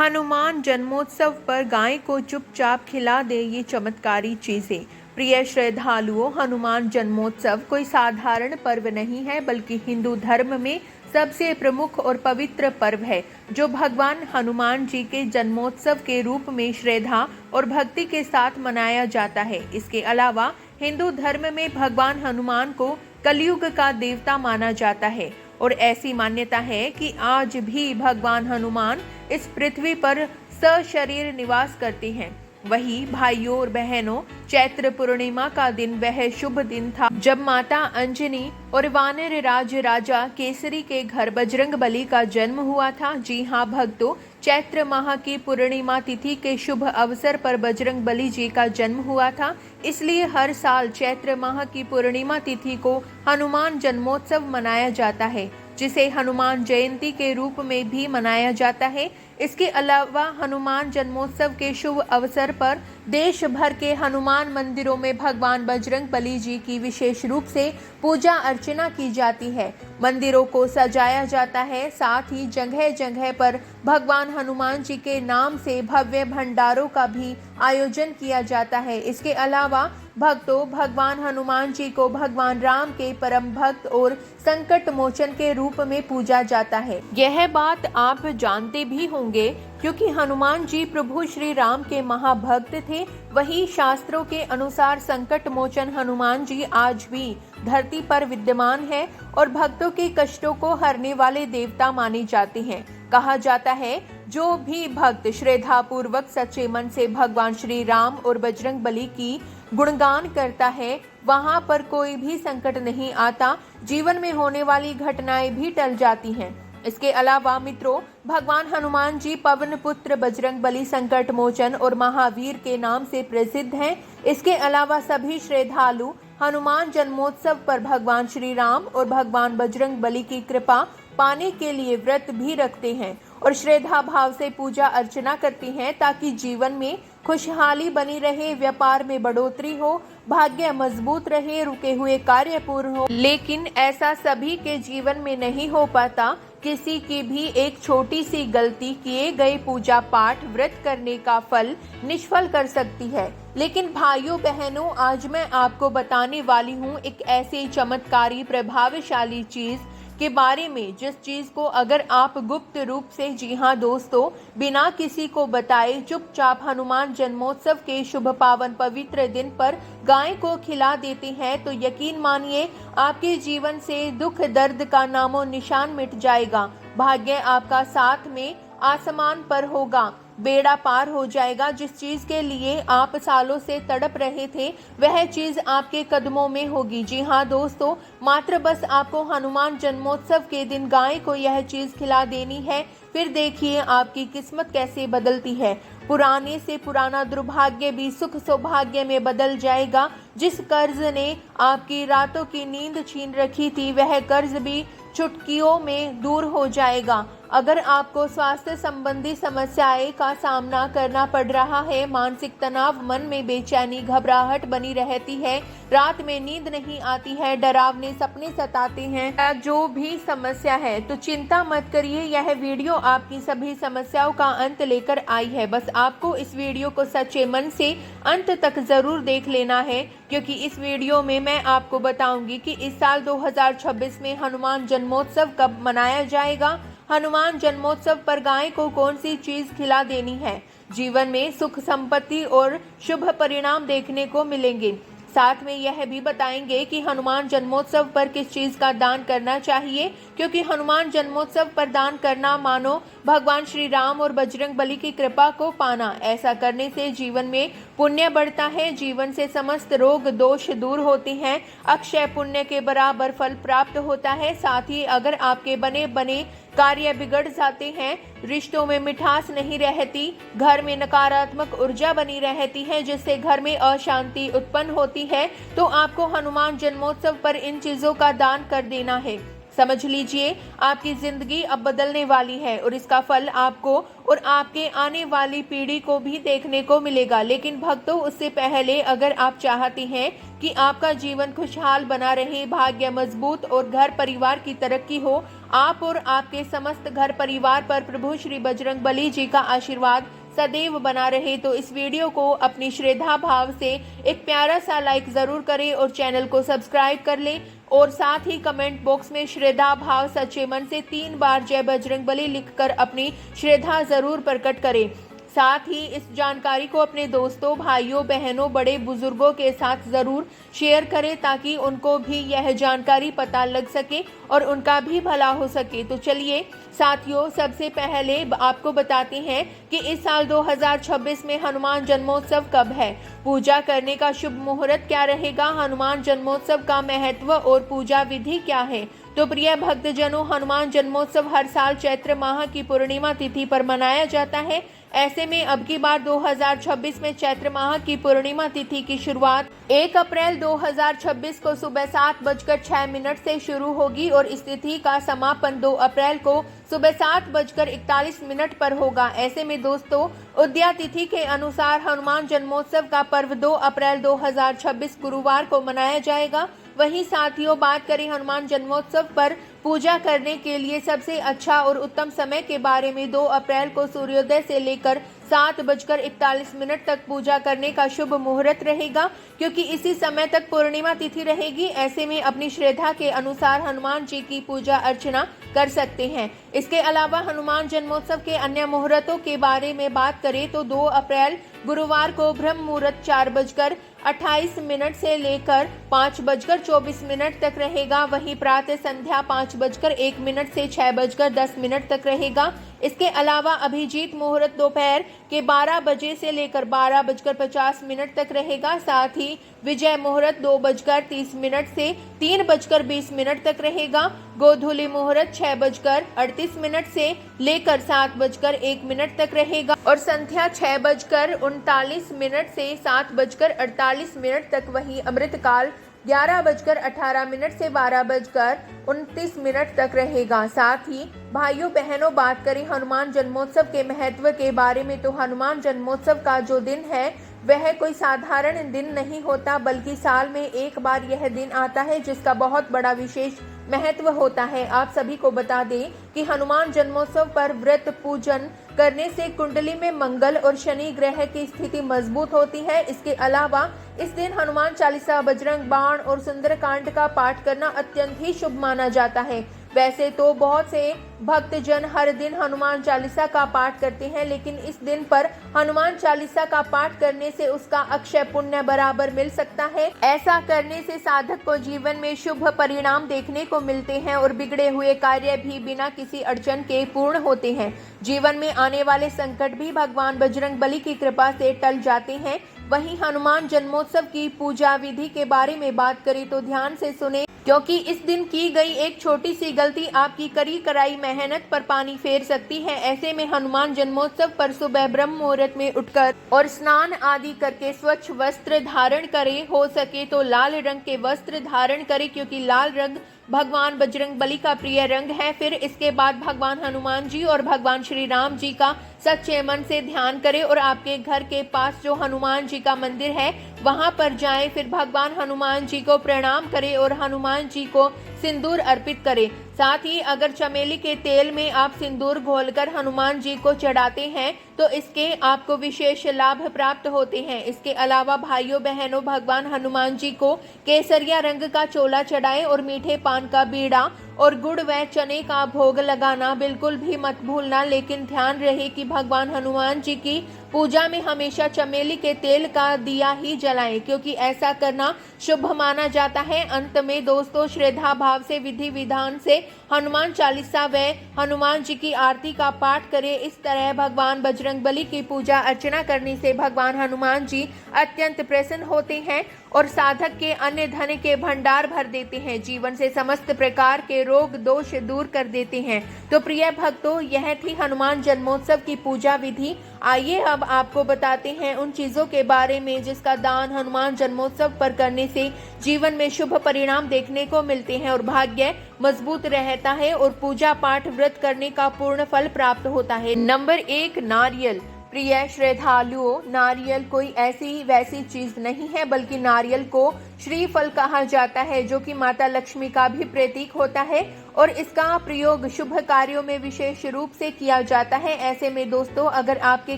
हनुमान जन्मोत्सव पर गाय को चुपचाप खिला दे ये चमत्कारी चीजें। प्रिय श्रद्धालुओं, हनुमान जन्मोत्सव कोई साधारण पर्व नहीं है, बल्कि हिंदू धर्म में सबसे प्रमुख और पवित्र पर्व है, जो भगवान हनुमान जी के जन्मोत्सव के रूप में श्रद्धा और भक्ति के साथ मनाया जाता है। इसके अलावा हिंदू धर्म में भगवान हनुमान को कलयुग का देवता माना जाता है और ऐसी मान्यता है कि आज भी भगवान हनुमान इस पृथ्वी पर सशरीर निवास करते हैं। वही भाइयों और बहनों, चैत्र पूर्णिमा का दिन वह शुभ दिन था जब माता अंजनी और वानर राज राजा केसरी के घर बजरंग बली का जन्म हुआ था। जी हाँ भक्तों, चैत्र माह की पूर्णिमा तिथि के शुभ अवसर पर बजरंग बली जी का जन्म हुआ था। इसलिए हर साल चैत्र माह की पूर्णिमा तिथि को हनुमान जन्मोत्सव मनाया जाता है, जिसे हनुमान जयंती के रूप में भी मनाया जाता है। इसके अलावा हनुमान जन्मोत्सव के शुभ अवसर पर देश भर के हनुमान मंदिरों में भगवान बजरंग बली जी की विशेष रूप से पूजा अर्चना की जाती है। मंदिरों को सजाया जाता है, साथ ही जगह जगह पर भगवान हनुमान जी के नाम से भव्य भंडारों का भी आयोजन किया जाता है। इसके अलावा भक्तों, भगवान हनुमान जी को भगवान राम के परम भक्त और संकट मोचन के रूप में पूजा जाता है। यह बात आप जानते भी होंगे, क्योंकि हनुमान जी प्रभु श्री राम के महाभक्त थे। वही शास्त्रों के अनुसार संकट मोचन हनुमान जी आज भी धरती पर विद्यमान है और भक्तों के कष्टों को हरने वाले देवता माने जाते हैं। कहा जाता है, जो भी भक्त श्रद्धा पूर्वक सच्चे मन से भगवान श्री राम और बजरंग बली की गुणगान करता है, वहां पर कोई भी संकट नहीं आता, जीवन में होने वाली घटनाएं भी टल जाती हैं। इसके अलावा मित्रों, भगवान हनुमान जी पवन पुत्र, बजरंग बली, संकट मोचन और महावीर के नाम से प्रसिद्ध हैं। इसके अलावा सभी श्रद्धालु हनुमान जन्मोत्सव पर भगवान श्री राम और भगवान बजरंग बली की कृपा पाने के लिए व्रत भी रखते हैं और श्रद्धा भाव से पूजा अर्चना करते हैं, ताकि जीवन में खुशहाली बनी रहे, व्यापार में बढ़ोतरी हो, भाग्य मजबूत रहे, रुके हुए कार्य पूर्ण हो। लेकिन ऐसा सभी के जीवन में नहीं हो पाता। किसी की भी एक छोटी सी गलती किए गए पूजा पाठ व्रत करने का फल निष्फल कर सकती है। लेकिन भाइयों बहनों, आज मैं आपको बताने वाली हूँ एक ऐसी चमत्कारी प्रभावशाली चीज के बारे में, जिस चीज को अगर आप गुप्त रूप से, जी हाँ दोस्तों, बिना किसी को बताए चुपचाप हनुमान जन्मोत्सव के शुभ पावन पवित्र दिन पर गाय को खिला देते हैं, तो यकीन मानिए आपके जीवन से दुख दर्द का नामो निशान मिट जाएगा। भाग्य आपका साथ में आसमान पर होगा, बेड़ा पार हो जाएगा। जिस चीज के लिए आप सालों से तड़प रहे थे, वह चीज आपके कदमों में होगी। जी हाँ दोस्तों, मात्र बस आपको हनुमान जन्मोत्सव के दिन गाय को यह चीज खिला देनी है, फिर देखिए आपकी किस्मत कैसे बदलती है। पुराने से पुराना दुर्भाग्य भी सुख सौभाग्य में बदल जाएगा। जिस कर्ज ने आपकी रातों की नींद छीन रखी थी, वह कर्ज भी चुटकियों में दूर हो जाएगा। अगर आपको स्वास्थ्य संबंधी समस्याएं का सामना करना पड़ रहा है, मानसिक तनाव, मन में बेचैनी, घबराहट बनी रहती है, रात में नींद नहीं आती है, डरावने सपने सताते हैं, जो भी समस्या है, तो चिंता मत करिए। यह वीडियो आपकी सभी समस्याओं का अंत लेकर आई है। बस आपको इस वीडियो को सच्चे मन से अंत तक जरूर देख लेना है, क्योंकि इस वीडियो में मैं आपको बताऊंगी कि इस साल 2026 में हनुमान जन्मोत्सव कब मनाया जाएगा, हनुमान जन्मोत्सव पर गाय को कौन सी चीज खिला देनी है, जीवन में सुख संपत्ति और शुभ परिणाम देखने को मिलेंगे। साथ में यह भी बताएंगे कि हनुमान जन्मोत्सव पर किस चीज का दान करना चाहिए, क्योंकि हनुमान जन्मोत्सव पर दान करना मानो भगवान श्री राम और बजरंग बली की कृपा को पाना। ऐसा करने से जीवन में पुण्य बढ़ता है, जीवन से समस्त रोग दोष दूर होते हैं, अक्षय पुण्य के बराबर फल प्राप्त होता है। साथ ही अगर आपके बने बने कार्य बिगड़ जाते हैं, रिश्तों में मिठास नहीं रहती, घर में नकारात्मक ऊर्जा बनी रहती है, जिससे घर में अशांति उत्पन्न होती है, तो आपको हनुमान जन्मोत्सव पर इन चीजों का दान कर देना है। समझ लीजिए, आपकी जिंदगी अब बदलने वाली है और इसका फल आपको और आपके आने वाली पीढ़ी को भी देखने को मिलेगा। लेकिन भक्तों, उससे पहले अगर आप चाहते हैं कि आपका जीवन खुशहाल बना रहे, भाग्य मजबूत और घर परिवार की तरक्की हो, आप और आपके समस्त घर परिवार पर प्रभु श्री बजरंग बली जी का आशीर्वाद सदैव बना रहे। तो इस वीडियो को अपनी श्रद्धा भाव से एक प्यारा सा लाइक जरूर करें और चैनल को सब्सक्राइब कर लें और साथ ही कमेंट बॉक्स में श्रद्धा भाव सच्चे मन से 3 बार जय बजरंग बली लिखकर अपनी श्रद्धा जरूर प्रकट करें। साथ ही इस जानकारी को अपने दोस्तों, भाइयों, बहनों, बड़े बुजुर्गों के साथ ज़रूर शेयर करें ताकि उनको भी यह जानकारी पता लग सके और उनका भी भला हो सके। तो चलिए साथियों, सबसे पहले आपको बताते हैं कि इस साल 2026 में हनुमान जन्मोत्सव कब है, पूजा करने का शुभ मुहूर्त क्या रहेगा, हनुमान जन्मोत्सव का महत्व और पूजा विधि क्या है। तो प्रिय भक्तजनों, हनुमान जन्मोत्सव हर साल चैत्र माह की पूर्णिमा तिथि पर मनाया जाता है। ऐसे में अब की बार 2026 में चैत्र माह की पूर्णिमा तिथि की शुरुआत 1 अप्रैल 2026 को सुबह 7:06 से शुरू होगी और इस तिथि का समापन 2 अप्रैल को सुबह 7:41 पर होगा। ऐसे में दोस्तों, उदया तिथि के अनुसार हनुमान जन्मोत्सव का पर्व 2 अप्रैल 2026 गुरुवार को मनाया जाएगा। वहीं साथियों, बात करें हनुमान जन्मोत्सव पर पूजा करने के लिए सबसे अच्छा और उत्तम समय के बारे में, 2 अप्रैल को सूर्योदय से लेकर 7:41 तक पूजा करने का शुभ मुहूर्त रहेगा, क्योंकि इसी समय तक पूर्णिमा तिथि रहेगी। ऐसे में अपनी श्रद्धा के अनुसार हनुमान जी की पूजा अर्चना कर सकते हैं। इसके अलावा हनुमान जन्मोत्सव के अन्य मुहूर्तों के बारे में बात करें तो 2 अप्रैल गुरुवार को ब्रह्म मुहूर्त 4:28 से लेकर 5:24 तक रहेगा। वहीं प्रातः संध्या 5:01 से 6:10 तक रहेगा। इसके अलावा अभिजीत मुहूर्त दोपहर के 12 बजे से लेकर 12:50 तक रहेगा। साथ ही विजय मुहूर्त 2:30 से 3:20 तक रहेगा। गोधूली मुहूर्त 6:38 से लेकर 7:01 तक रहेगा और संध्या 6:39 से 7:48 तक। वहीं अमृतकाल 11:18 से 12:29 तक रहेगा। साथ ही भाइयों बहनों, बात करें हनुमान जन्मोत्सव के महत्व के बारे में तो हनुमान जन्मोत्सव का जो दिन है वह कोई साधारण दिन नहीं होता, बल्कि साल में एक बार यह दिन आता है जिसका बहुत बड़ा विशेष महत्व होता है। आप सभी को बता दें कि हनुमान जन्मोत्सव पर व्रत पूजन करने से कुंडली में मंगल और शनि ग्रह की स्थिति मजबूत होती है। इसके अलावा इस दिन हनुमान चालीसा, बजरंग बाण और सुंदरकांड का पाठ करना अत्यंत ही शुभ माना जाता है। वैसे तो बहुत से भक्तजन हर दिन हनुमान चालीसा का पाठ करते हैं, लेकिन इस दिन पर हनुमान चालीसा का पाठ करने से उसका अक्षय पुण्य बराबर मिल सकता है। ऐसा करने से साधक को जीवन में शुभ परिणाम देखने को मिलते हैं और बिगड़े हुए कार्य भी बिना किसी अड़चन के पूर्ण होते हैं। जीवन में आने वाले संकट भी भगवान बजरंग बली की कृपा से टल जाते हैं। वहीं हनुमान जन्मोत्सव की पूजा विधि के बारे में बात करें तो ध्यान से सुने, क्योंकि इस दिन की गई एक छोटी सी गलती आपकी करी कराई मेहनत पर पानी फेर सकती है। ऐसे में हनुमान जन्मोत्सव पर सुबह ब्रह्म मुहूर्त में उठकर और स्नान आदि करके स्वच्छ वस्त्र धारण करें। हो सके तो लाल रंग के वस्त्र धारण करें, क्योंकि लाल रंग भगवान बजरंग बली का प्रिय रंग है। फिर इसके बाद भगवान हनुमान जी और भगवान श्री राम जी का सच्चे मन से ध्यान करें और आपके घर के पास जो हनुमान जी का मंदिर है वहां पर जाएं। फिर भगवान हनुमान जी को प्रणाम करें और हनुमान जी को सिंदूर अर्पित करें। साथ ही अगर चमेली के तेल में आप सिंदूर घोलकर हनुमान जी को चढ़ाते हैं तो इसके आपको विशेष लाभ प्राप्त होते हैं। इसके अलावा भाइयों बहनों, भगवान हनुमान जी को केसरिया रंग का चोला चढ़ाएं और मीठे पान का बीड़ा और गुड़ व चने का भोग लगाना बिल्कुल भी मत भूलना। लेकिन ध्यान रहे कि भगवान हनुमान जी की पूजा में हमेशा चमेली के तेल का दिया ही जलाएं, क्योंकि ऐसा करना शुभ माना जाता है। अंत में दोस्तों, श्रद्धा भाव से विधि विधान से हनुमान चालीसा व हनुमान जी की आरती का पाठ करें। इस तरह भगवान बजरंग बली की पूजा अर्चना करने से भगवान हनुमान जी अत्यंत प्रसन्न होते हैं और साधक के अन्य धन के भंडार भर देते हैं। जीवन से समस्त प्रकार के रोग दोष दूर कर देते हैं। तो प्रिय भक्तों, यह थी हनुमान जन्मोत्सव की पूजा विधि। आइए अब आपको बताते हैं उन चीजों के बारे में जिसका दान हनुमान जन्मोत्सव पर करने से जीवन में शुभ परिणाम देखने को मिलते हैं और भाग्य मजबूत रहता है और पूजा पाठ व्रत करने का पूर्ण फल प्राप्त होता है। नंबर 1, नारियल। प्रिय श्रद्धालुओं, नारियल कोई ऐसी वैसी चीज नहीं है, बल्कि नारियल को श्रीफल कहा जाता है, जो कि माता लक्ष्मी का भी प्रतीक होता है और इसका प्रयोग शुभ कार्यों में विशेष रूप से किया जाता है। ऐसे में दोस्तों, अगर आपके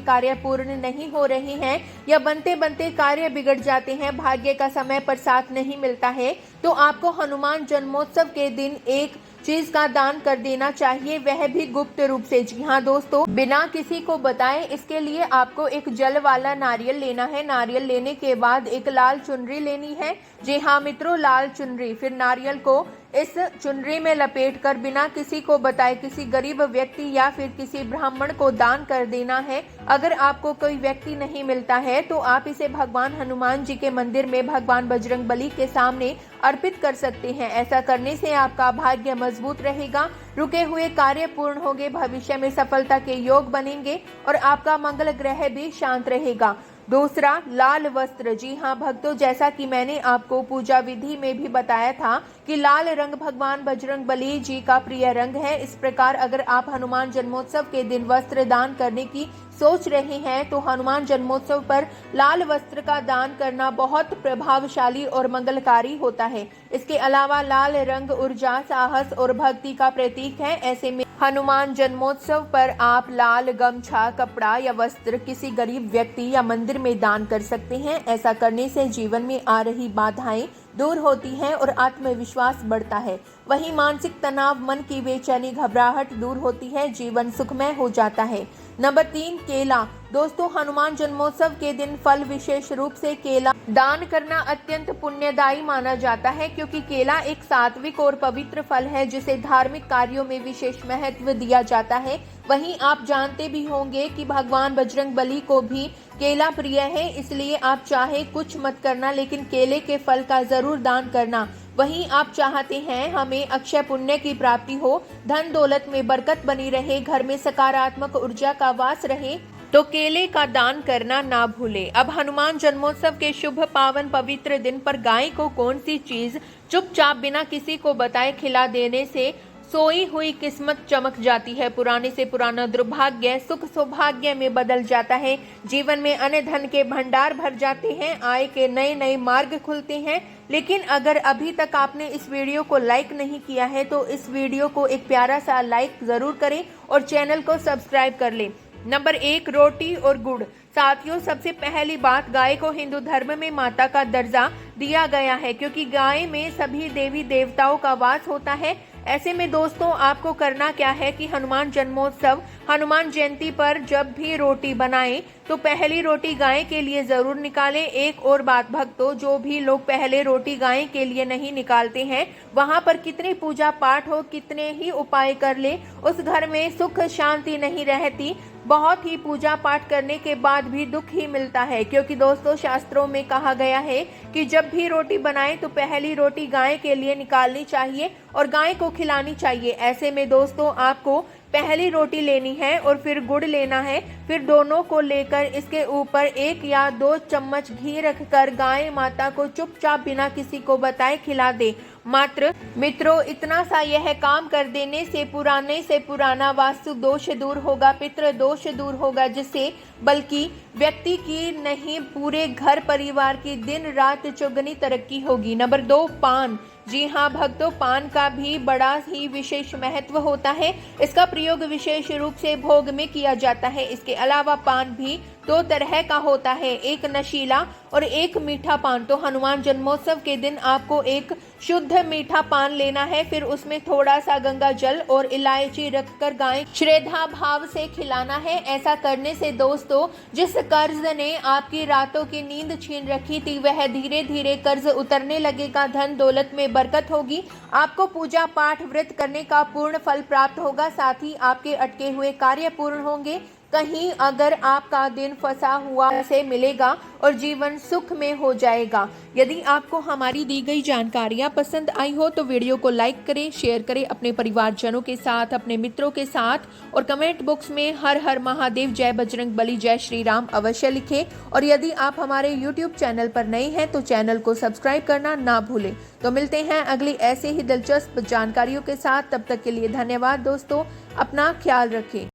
कार्य पूर्ण नहीं हो रहे हैं या बनते बनते कार्य बिगड़ जाते हैं, भाग्य का समय पर साथ नहीं मिलता है, तो आपको हनुमान जन्मोत्सव के दिन एक चीज का दान कर देना चाहिए, वह भी गुप्त रूप से। जी हाँ दोस्तों, बिना किसी को बताए। इसके लिए आपको एक जल वाला नारियल लेना है। नारियल लेने के बाद एक लाल चुनरी लेनी है। जी हाँ मित्रों, लाल चुनरी। फिर नारियल को इस चुनरी में लपेटकर बिना किसी को बताए किसी गरीब व्यक्ति या फिर किसी ब्राह्मण को दान कर देना है। अगर आपको कोई व्यक्ति नहीं मिलता है तो आप इसे भगवान हनुमान जी के मंदिर में भगवान बजरंगबली के सामने अर्पित कर सकते हैं। ऐसा करने से आपका भाग्य मजबूत रहेगा, रुके हुए कार्य पूर्ण होंगे, भविष्य में सफलता के योग बनेंगे और आपका मंगल ग्रह भी शांत रहेगा। दूसरा, लाल वस्त्र। जी हाँ भक्तों, जैसा कि मैंने आपको पूजा विधि में भी बताया था कि लाल रंग भगवान बजरंगबली जी का प्रिय रंग है। इस प्रकार अगर आप हनुमान जन्मोत्सव के दिन वस्त्र दान करने की सोच रहे हैं तो हनुमान जन्मोत्सव पर लाल वस्त्र का दान करना बहुत प्रभावशाली और मंगलकारी होता है। इसके अलावा लाल रंग ऊर्जा, साहस और भक्ति का प्रतीक है। ऐसे में हनुमान जन्मोत्सव पर आप लाल गमछा, कपड़ा या वस्त्र किसी गरीब व्यक्ति या मंदिर में दान कर सकते हैं। ऐसा करने से जीवन में आ रही बाधाएं दूर होती हैं और आत्मविश्वास बढ़ता है। वहीं मानसिक तनाव, मन की बेचैनी, घबराहट दूर होती है, जीवन सुखमय हो जाता है। नंबर 3, केला। दोस्तों, हनुमान जन्मोत्सव के दिन फल, विशेष रूप से केला दान करना अत्यंत पुण्यदायी माना जाता है, क्योंकि केला एक सात्विक और पवित्र फल है जिसे धार्मिक कार्यों में विशेष महत्व दिया जाता है। वहीं आप जानते भी होंगे कि भगवान बजरंगबली को भी केला प्रिय है, इसलिए आप चाहे कुछ मत करना, लेकिन केले के फल का जरूर दान करना। वहीं आप चाहते हैं हमें अक्षय पुण्य की प्राप्ति हो, धन दौलत में बरकत बनी रहे, घर में सकारात्मक ऊर्जा का वास रहे, तो केले का दान करना ना भूले। अब हनुमान जन्मोत्सव के शुभ पावन पवित्र दिन पर गाय को कौन सी चीज चुपचाप बिना किसी को बताए खिला देने से सोई हुई किस्मत चमक जाती है, पुराने से पुराना दुर्भाग्य सुख सौभाग्य में बदल जाता है, जीवन में अन्न धन के भंडार भर जाते हैं, आय के नए नए मार्ग खुलते हैं। लेकिन अगर अभी तक आपने इस वीडियो को लाइक नहीं किया है तो इस वीडियो को एक प्यारा सा लाइक जरूर करें और चैनल को सब्सक्राइब कर लें। नंबर 1, रोटी और गुड़। साथियों, सबसे पहली बात, गाय को हिंदू धर्म में माता का दर्जा दिया गया है, क्योंकि गाय में सभी देवी देवताओं का वास होता है। ऐसे में दोस्तों, आपको करना क्या है कि हनुमान जन्मोत्सव, हनुमान जयंती पर जब भी रोटी बनाएं तो पहली रोटी गाय के लिए जरूर निकालें। एक और बात भक्तों, जो भी लोग पहले रोटी गाय के लिए नहीं निकालते हैं, वहां पर कितने पूजा पाठ हो, कितने ही उपाय कर ले, उस घर में सुख शांति नहीं रहती। बहुत ही पूजा पाठ करने के बाद भी दुख ही मिलता है, क्योंकि दोस्तों शास्त्रों में कहा गया है कि जब भी रोटी बनाएं तो पहली रोटी गाय के लिए निकालनी चाहिए और गाय को खिलानी चाहिए। ऐसे में दोस्तों, आपको पहली रोटी लेनी है और फिर गुड़ लेना है, फिर दोनों को लेकर इसके ऊपर 1 या 2 चम्मच घी रखकर गाय माता को चुपचाप बिना किसी को बताए खिला दे। मात्र मित्रों, इतना सा यह काम कर देने से पुराने से पुराना वास्तु दोष दूर होगा, पितृ दोष दूर होगा, जिससे बल्कि व्यक्ति की नहीं पूरे घर परिवार की दिन रात चौगुनी तरक्की होगी। नंबर 2, पान। जी हाँ भक्तों, पान का भी बड़ा ही विशेष महत्व होता है। इसका प्रयोग विशेष रूप से भोग में किया जाता है। इसके अलावा पान भी 2 तरह का होता है, एक नशीला और एक मीठा पान। तो हनुमान जन्मोत्सव के दिन आपको एक शुद्ध मीठा पान लेना है, फिर उसमें थोड़ा सा गंगा जल और इलायची रखकर गाय श्रद्धा भाव से खिलाना है। ऐसा करने से दोस्तों, जिस कर्ज ने आपकी रातों की नींद छीन रखी थी, वह धीरे धीरे कर्ज उतरने लगेगा, धन दौलत में बरकत होगी, आपको पूजा पाठ व्रत करने का पूर्ण फल प्राप्त होगा, साथ ही आपके अटके हुए कार्य पूर्ण होंगे। कहीं अगर आपका दिन फंसा हुआ से मिलेगा और जीवन सुख में हो जाएगा। यदि आपको हमारी दी गई जानकारियां पसंद आई हो तो वीडियो को लाइक करें, शेयर करें अपने परिवारजनों के साथ, अपने मित्रों के साथ, और कमेंट बॉक्स में हर हर महादेव, जय बजरंग बली, जय श्री राम अवश्य लिखें। और यदि आप हमारे YouTube चैनल पर नए हैं तो चैनल को सब्सक्राइब करना ना भूलें। तो मिलते हैं अगली ऐसे ही दिलचस्प जानकारियों के साथ। तब तक के लिए धन्यवाद दोस्तों, अपना ख्याल रखें।